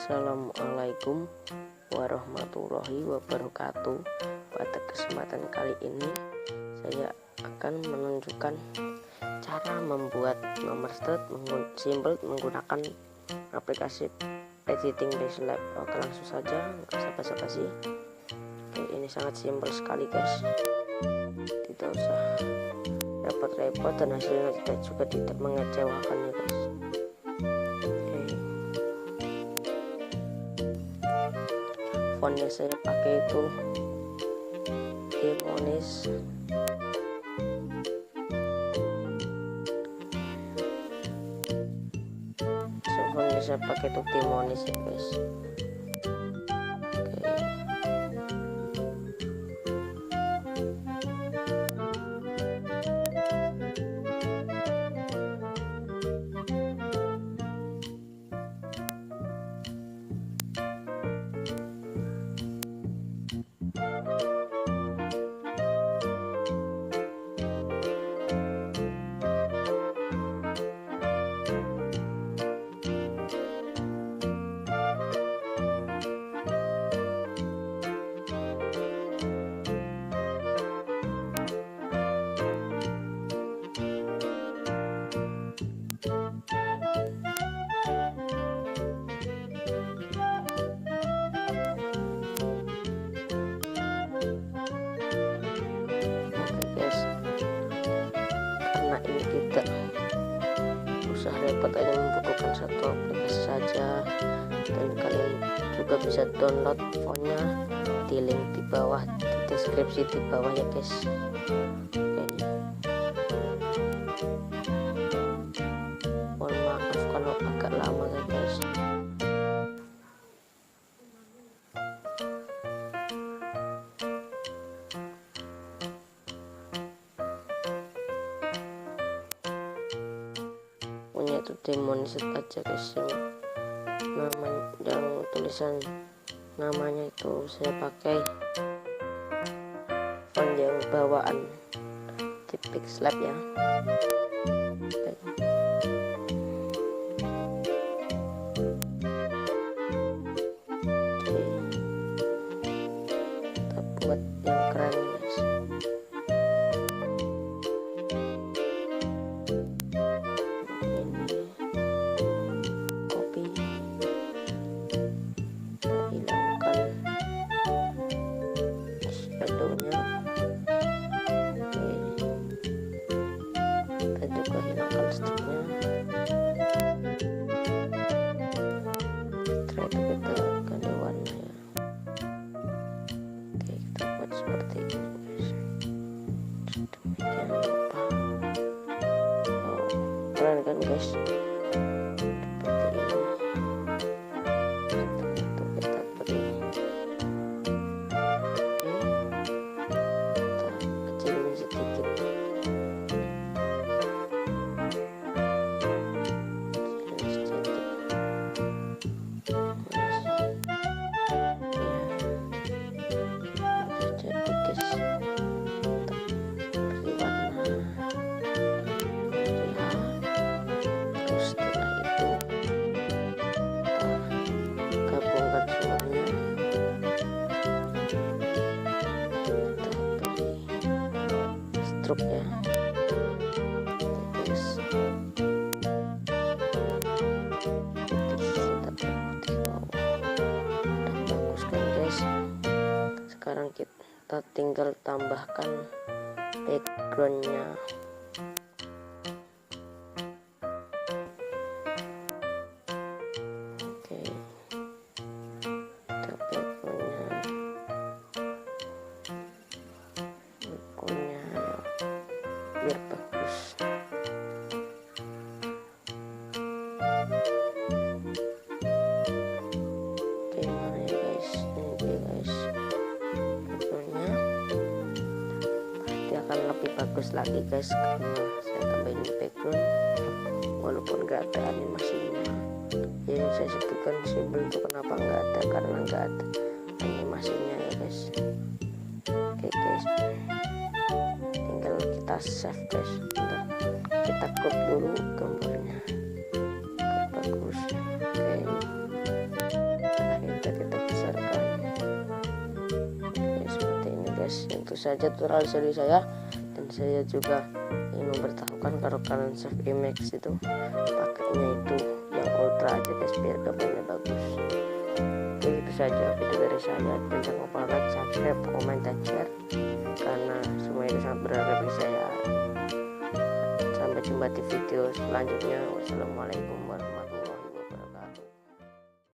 Assalamualaikum warahmatullahi wabarakatuh. Pada kesempatan kali ini saya akan menunjukkan cara membuat nomor stud simple menggunakan aplikasi editing Bashlab. Oke, langsung saja, nggak usah basa-basi. Oke, ini sangat simple sekali guys, tidak usah repot-repot dan hasilnya juga tidak mengecewakan ya guys. Font yang saya pakai itu Timonis. Font yang saya pakai itu Timonis ya guys. Karena ini tidak usah repot, hanya membutuhkan satu aplikasi saja, dan kalian juga bisa download fontnya di link di bawah, di deskripsi di bawah ya guys. Mohon maaf kalau agak lama ya guys. Punya itu Timonis aja guys, yang tulisan namanya itu saya pakai font yang bawaan di Bashlab ya. Kita buat yang keren guys. Seperti ini guys. Jangan lupa. Keren kan guys, seperti ini. Setelah itu kita beri kita kecilin sedikit, struk ya guys. Udah bagus kan guys. Sekarang kita tinggal tambahkan backgroundnya. Oke, kita backgroundnya biar bagus. Oke, mana ya guys, ini guys backgroundnya pasti akan lebih bagus lagi guys, karena saya tambahin background walaupun nggak ada animasinya. Yang saya sebutkan simple itu kenapa nggak ada, karena nggak ada animasinya ya guys. Oke guys, tinggal kita save guys. Bentar, kita crop dulu gambarnya. Bagus. Oke. saja tutorial dari saya, dan saya juga ingin memberitahukan kalau kalian save Emacs itu paketnya itu yang ultra aja guys, biar gambarnya bagus. Oke, itu saja video dari saya, dan jangan lupa like, subscribe, komen, dan share karena semua itu sangat berharga bagi saya. Sampai jumpa di video selanjutnya. Wassalamualaikum